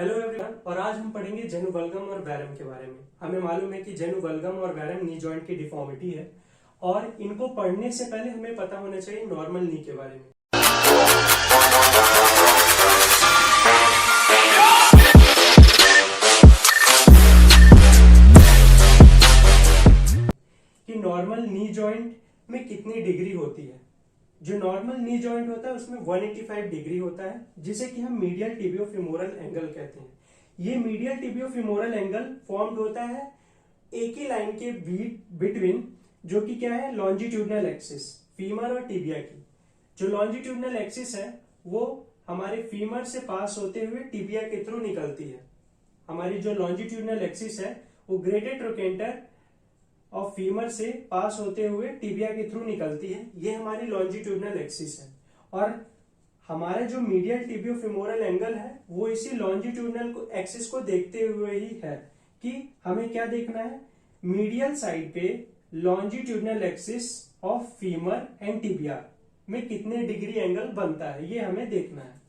Hello everyone. और आज हम पढ़ेंगे जेनुवल्गम और वैरम के बारे में। हमें मालूम है कि जेनुवल्गम और वैरम नी जॉइंट की डिफॉर्मिटी है और इनको पढ़ने से पहले हमें पता होना चाहिए नॉर्मल नी के बारे में। कि नॉर्मल नी जॉइंट में कितनी डिग्री होती है। जो नॉर्मल नी जॉइंट होता है उसमें 185 डिग्री होता है, जिसे कि हम मीडियल टिबियो-फेमोरल एंगल कहते हैं। ये मीडियल टिबियो-फेमोरल एंगल फॉर्म्ड होता है एक ही लाइन के बिटवीन, जो कि क्या है, लॉन्जिट्यूडनल एक्सिस, फीमर और टिबिया की। जो लॉन्जिट्यूडनल एक्सिस है वो हमारे फीमर से पास होते हुए टिबिया के थ्रू निकलती है। हमारी जो लॉन्जिट्यूडनल एक्सिस है वो ग्रेटेड ट्रोकेंटर और फीमर से पास होते हुए टिबिया के थ्रू निकलती है। ये हमारी लॉन्जिट्यूडनल एक्सिस है। और हमारा जो मीडियल टिबियो-फेमोरल एंगल है वो इसी लॉन्जिट्यूडनल एक्सिस को देखते हुए ही है कि हमें क्या देखना है, मीडियल साइड पे longitudinal axis of femur and tibia में कितने डिग्री एंगल बनता है, ये हमें देखना है।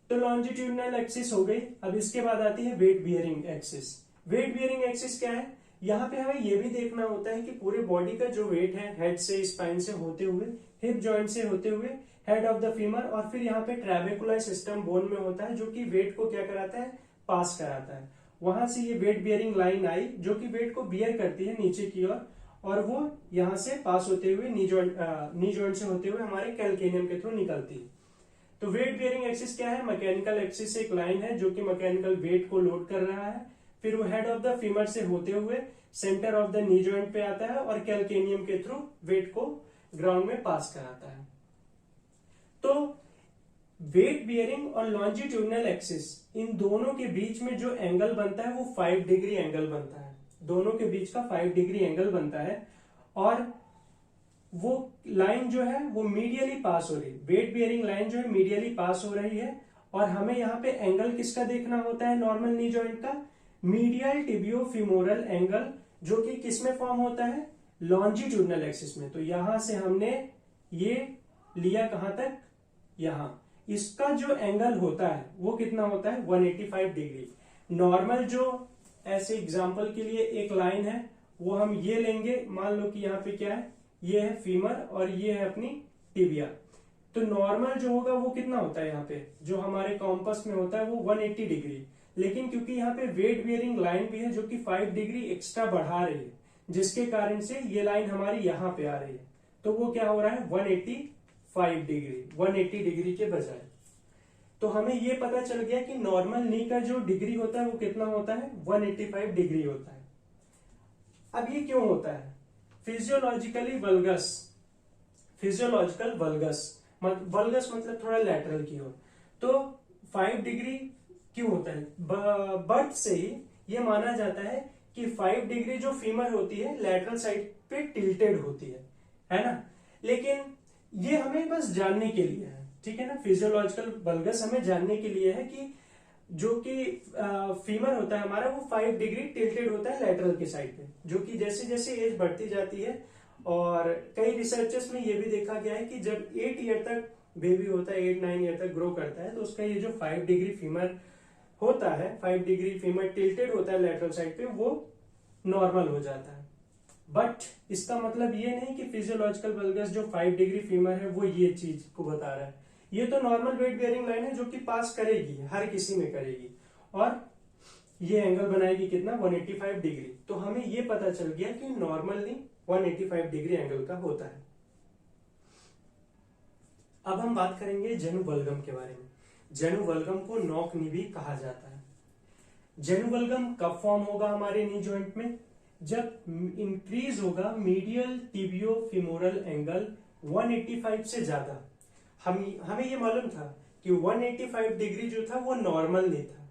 तो लॉन्जिट्यूडनल एक्सिस हो गई। अब इसके बाद आती है weight bearing axis. Weight bearing axis क्या है, यहाँ पे हमें यह भी देखना होता है कि पूरे बॉडी का जो वेट है हेड से, स्पाइन से होते हुए, हिप जॉइंट से होते हुए हेड ऑफ द फीमर, और फिर यहाँ पे ट्रेबेकुलर सिस्टम बोन में होता है, जो कि वेट को क्या कराता है, पास कराता है। वहां से ये वेट बियरिंग लाइन आई जो कि वेट को बियर करती है नीचे की ओर, और वो यहाँ से पास होते हुए नी जॉइंट से होते हुए हमारे कैल्केनियम के थ्रू निकलती है। तो वेट बियरिंग एक्सिस क्या है, मैकेनिकल एक्सिस से एक लाइन है जो कि मैकेनिकल वेट को लोड कर रहा है, फिर वो हेड ऑफ द फीमर से होते हुए centre of the knee joint पे आता है और कैल्केनियम के थ्रू वेट को ग्राउंड में पास कराता है। तो वेट बियरिंग और लॉन्जिट्यूडनल एक्सिस, इन दोनों के बीच में जो एंगल बनता है वो 5 डिग्री एंगल बनता है। दोनों के बीच का 5 डिग्री एंगल बनता है और वो लाइन जो है वो मीडियली पास हो रही है। वेट बियरिंग लाइन जो है मीडियली पास हो रही है और हमें यहाँ पे एंगल किसका देखना होता है, नॉर्मल नी जॉइंट का, मीडियल टिबियो-फेमोरल एंगल, जो कि किसमें फॉर्म होता है, लॉन्जिट्यूडनल एक्सिस में। तो यहां से हमने ये लिया कहां तक, यहां। इसका जो एंगल होता है वो कितना होता है, 185 डिग्री। नॉर्मल जो, ऐसे एग्जांपल के लिए एक लाइन है वो हम ये लेंगे, मान लो कि यहाँ पे क्या है, ये है फीमर और ये है अपनी टिबिया। तो नॉर्मल जो होगा वो कितना होता है, यहाँ पे जो हमारे कॉम्पस में होता है वो 180 डिग्री। लेकिन क्योंकि यहाँ पे वेट बियरिंग लाइन भी है जो कि 5 डिग्री एक्स्ट्रा बढ़ा रही है, जिसके कारण से ये लाइन हमारी यहाँ पे आ रही है, तो वो क्या हो रहा है, 185 डिग्री, 180 डिग्री के बजाय। तो हमें ये पता चल गया कि नॉर्मल नी का जो डिग्री होता है वो कितना होता है, 185 डिग्री होता है। अब ये क्यों होता है, फिजियोलॉजिकल वल्गस, वल्गस मतलब थोड़ा लैटरल की ओर। तो 5 डिग्री क्यों होता है, बर्थ से ही ये माना जाता है कि 5 डिग्री जो फीमर होती है लैटरल साइड पे टिल्टेड होती है ना। लेकिन ये हमें बस जानने के लिए है, ठीक है ना। फिजियोलॉजिकल वल्गस हमें जानने के लिए है कि जो कि फीमर होता है हमारा वो 5 डिग्री टिल्टेड होता है लैटरल के साइड पे, जो कि जैसे जैसे एज बढ़ती जाती है, और कई रिसर्चेस में ये भी देखा गया है कि जब 8 ईयर तक बेबी होता है, 8-9 ईयर तक ग्रो करता है, तो उसका ये जो 5 डिग्री फीमर होता है, 5 डिग्री फीमर टिल्टेड होता है लैटरल साइड पे, वो नॉर्मल हो जाता है। बट इसका मतलब ये नहीं कि फिजियोलॉजिकल वल्गस जो 5 डिग्री फीमर है वो ये चीज को बता रहा है। ये तो नॉर्मल वेट बियरिंग लाइन है जो कि पास करेगी, हर किसी में करेगी, और ये एंगल बनाएगी कितना, 185 डिग्री। तो हमें ये पता चल गया कि नॉर्मली 185 डिग्री एंगल का होता है। अब हम बात करेंगे जेनुवल्गम के बारे में। जेनुवल्गम को नॉक नी भी कहा जाता है। जेनुवल्गम कब फॉर्म होगा हमारे नी जॉइंट में, जब इंक्रीज होगा मीडियल टिबियो-फेमोरल एंगल 185 से ज्यादा। हमें ये मालूम था कि 185 डिग्री जो था वो नॉर्मल नहीं था।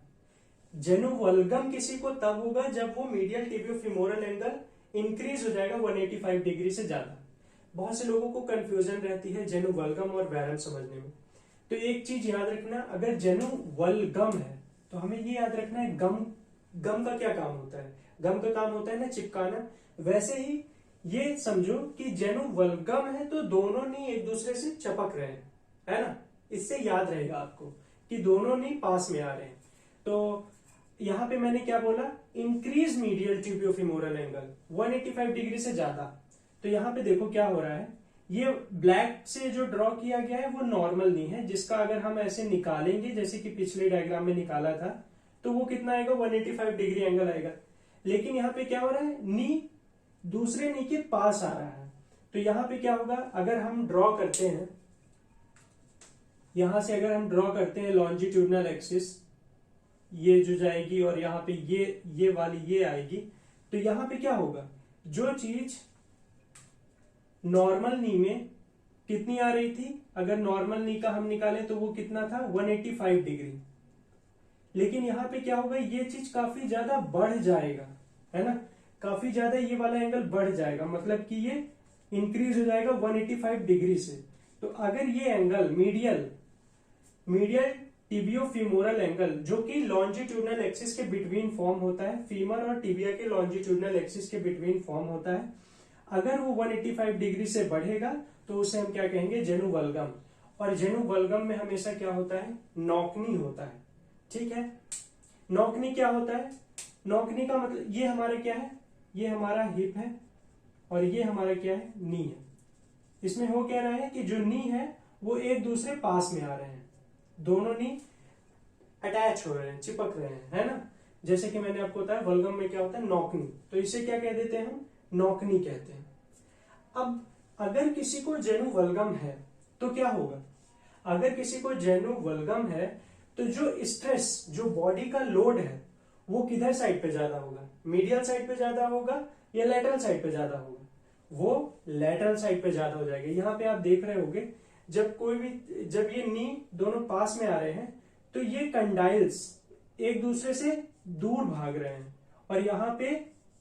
जेनुवल्गम किसी को तब होगा जब वो मीडियल टिबियो-फेमोरल एंगल इंक्रीज हो जाएगा 185 डिग्री से ज्यादा। बहुत से लोगों को कंफ्यूजन रहती है जेनुवल्गम और वैरम समझने में। तो एक चीज याद रखना, अगर जेनुवल्गम है तो हमें ये याद रखना है, गम का क्या काम होता है, गम का काम होता है ना चिपकाना। वैसे ही ये समझो कि जेनुवल्गम है तो दोनों नी एक दूसरे से चिपक रहे हैं, है ना। इससे याद रहेगा आपको कि दोनों नी पास में आ रहे हैं। तो यहाँ पे मैंने क्या बोला, increase medial tibiofemoral angle 185 degree से ज्यादा। तो यहाँ पे देखो क्या हो रहा है, ये ब्लैक से जो ड्रॉ किया गया है वो नॉर्मल नहीं है, जिसका अगर हम ऐसे निकालेंगे जैसे कि पिछले डायग्राम में निकाला था तो वो कितना आएगा, 185 डिग्री एंगल आएगा। लेकिन यहाँ पे क्या हो रहा है, नी दूसरे नी के पास आ रहा है। तो यहाँ पे क्या होगा, अगर हम ड्रॉ करते हैं, यहां से अगर हम ड्रॉ करते हैं लॉन्जिट्यूडनल एक्सिस, ये जो जाएगी और यहाँ पे ये वाली ये आएगी, तो यहाँ पे क्या होगा, जो चीज नॉर्मल नी में कितनी आ रही थी, अगर नॉर्मल नी का हम निकालें तो वो कितना था, 185 डिग्री। लेकिन यहाँ पे क्या होगा, ये चीज काफी ज्यादा बढ़ जाएगा, है ना, काफी ज्यादा ये वाला एंगल बढ़ जाएगा, मतलब कि ये इंक्रीज हो जाएगा 185 डिग्री से। तो अगर ये एंगल मीडियल टिबियोफिमोरल एंगल जो कि लॉन्जिट्यूडनल एक्सिस के बिटवीन फॉर्म होता है, फीमर और टिबिया के लॉन्जिट्यूडनल एक्सिस के बिटवीन फॉर्म होता है, अगर वो 185 डिग्री से बढ़ेगा तो उसे हम क्या कहेंगे, जेनुवल्गम। और जेनुवल्गम में हमेशा क्या होता है, नॉकनी होता है। ठीक है, नॉकनी क्या होता है, नॉकनी का मतलब ये हमारा क्या है, ये हमारा हिप है और ये हमारा क्या है, नी है। इसमें हो क्या रहा है कि जो नी है वो एक दूसरे पास में आ रहे हैं, दोनों नी अटैच हो रहे हैं, चिपक रहे हैं, है ना। जैसे कि मैंने आपको बताया वल्गम में क्या होता है, नॉकनी, तो इसे क्या कह देते हैं हम, नॉकनी कहते हैं। अब अगर किसी को जेनुवल्गम है तो क्या होगा, अगर किसी को जेनुवल्गम है तो जो स्ट्रेस, जो बॉडी का लोड है वो किधर साइड पे ज्यादा होगा, मीडियल साइड पे ज्यादा होगा या लेटरल साइड पे ज्यादा होगा, वो लेटरल साइड पे ज्यादा हो जाएगा। यहाँ पे आप देख रहे होगे जब ये नी दोनों पास में आ रहे हैं तो ये कंडाइल्स एक दूसरे से दूर भाग रहे हैं और यहाँ पे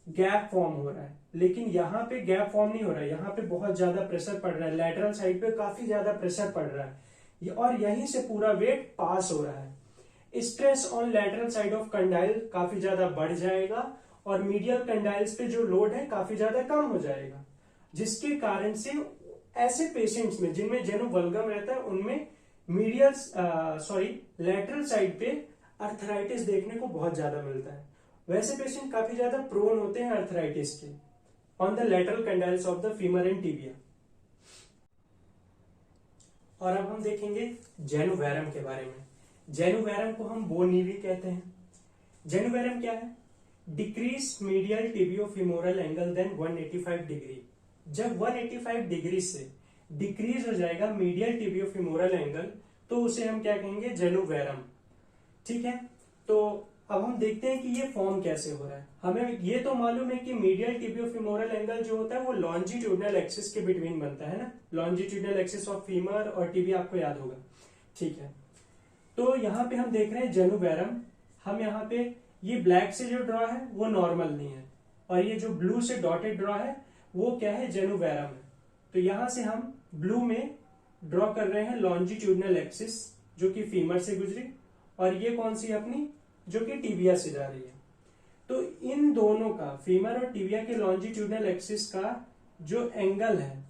गैप फॉर्म हो रहा है। लेकिन यहाँ पे गैप फॉर्म नहीं हो रहा है, यहाँ पे बहुत ज्यादा प्रेशर पड़ रहा है, लेटरल साइड पे काफी ज्यादा प्रेशर पड़ रहा है और यहीं से पूरा वेट पास हो रहा है। Stress on lateral side of condyle काफी ज्यादा बढ़ जाएगा और मीडियल कंडाइल्स पे जो लोड है काफी ज्यादा कम हो जाएगा, जिसके कारण से ऐसे पेशेंट्स में जिनमें जेनुवल्गम रहता है उनमें लेटरल साइड पे अर्थराइटिस देखने को बहुत ज्यादा मिलता है। वैसे पेशेंट काफी ज्यादा प्रोन होते हैं अर्थराइटिस के on the lateral condyles of the femur and tibia. और अब हम देखेंगे जेनुवैरम के बारे में। जेनुवैरम को हम बोनी भी कहते हैं। जेनुवैरम क्या है, decrease medial tibiofemoral angle than 185 degree. जब 185 डिग्री से डिक्रीज हो जाएगा मीडियल टिबियोफिमोरल एंगल तो उसे हम क्या कहेंगे, जेनुवैरम। ठीक है, तो अब हम देखते हैं कि ये फॉर्म कैसे हो रहा है। हमें ये तो मालूम है कि मीडियल टिबियोफिमोरल एंगल जो होता है वो लॉन्जिट्यूडनल एक्सिस के बिटवीन बनता है ना, लॉन्जिट्यूडनल एक्सिस ऑफ फीमर और टिबिया आपको याद होगा। ठीक है, तो यहाँ पे हम देख रहे हैं जेनुवैरम। हम यहाँ पे ये ब्लैक से जो ड्रॉ है वो नॉर्मल नहीं है और ये जो ब्लू से डॉटेड ड्रॉ है वो क्या है, जेनुवैरम है। तो यहां से हम ब्लू में ड्रॉ कर रहे हैं लॉन्जिट्यूडनल एक्सिस जो कि फीमर से गुजरी और ये कौन सी अपनी, जो कि टिबिया से जा रही है। तो इन दोनों का, फीमर और टिबिया के लॉन्जिट्यूडनल एक्सिस का जो एंगल है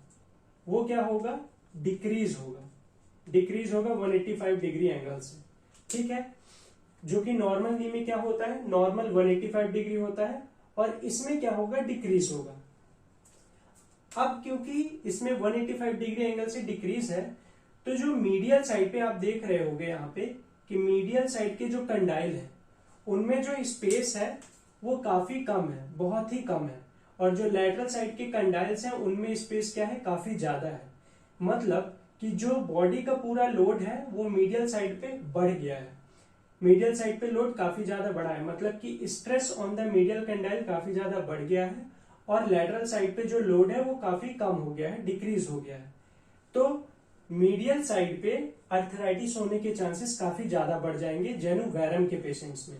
वो क्या होगा, डिक्रीज होगा 185 डिग्री एंगल से। ठीक है, जो कि नॉर्मल नी में क्या होता है, नॉर्मल 185 डिग्री होता है और इसमें क्या होगा, डिक्रीज होगा। अब क्योंकि इसमें 185 डिग्री एंगल से डिक्रीज है तो जो मीडियल साइड पे आप देख रहे होगे यहाँ पे कि मीडियल साइड के जो कंडाइल है उनमें जो स्पेस है वो काफी कम है, बहुत ही कम है, और जो लेटरल साइड के कंडाइल्स हैं उनमें स्पेस क्या है, काफी ज्यादा है। मतलब कि जो बॉडी का पूरा लोड है वो मीडियल साइड पे बढ़ गया है, मीडियल साइड पे लोड काफी ज्यादा बढ़ा है, मतलब कि stress on the medial condyle काफी ज्यादा बढ़ गया है और लेटरल साइड पे जो लोड है वो काफी कम हो गया है, डिक्रीज हो गया है। तो मीडियल साइड पे अर्थराइटिस होने के चांसेस काफी ज्यादा बढ़ जाएंगे जेनुवैरम के पेशेंट्स में।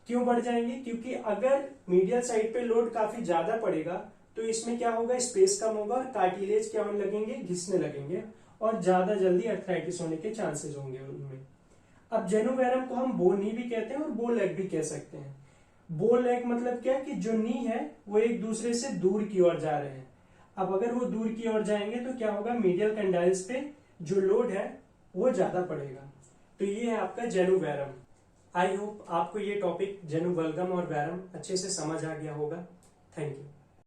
क्यों बढ़ जाएंगे, क्योंकि अगर मीडियल साइड पे लोड काफी ज्यादा पड़ेगा तो इसमें क्या होगा, स्पेस कम होगा और कार्टिलेज क्या होने लगेंगे, घिसने लगेंगे और ज्यादा जल्दी अर्थराइटिस होने के चांसेस होंगे उनमें। अब जेनुवैरम को हम बो नी भी कहते हैं और बो लेग भी कह सकते हैं। बो लेग मतलब क्या, कि जो नी है वो एक दूसरे से दूर की ओर जा रहे हैं। अब अगर वो दूर की ओर जाएंगे तो क्या होगा, मीडियल कंडाइल्स पे जो लोड है वो ज्यादा पड़ेगा। तो ये है आपका जेनुवैरम। आई होप आपको ये टॉपिक जेनुवल्गम और वैरम अच्छे से समझ आ गया होगा। Thank you.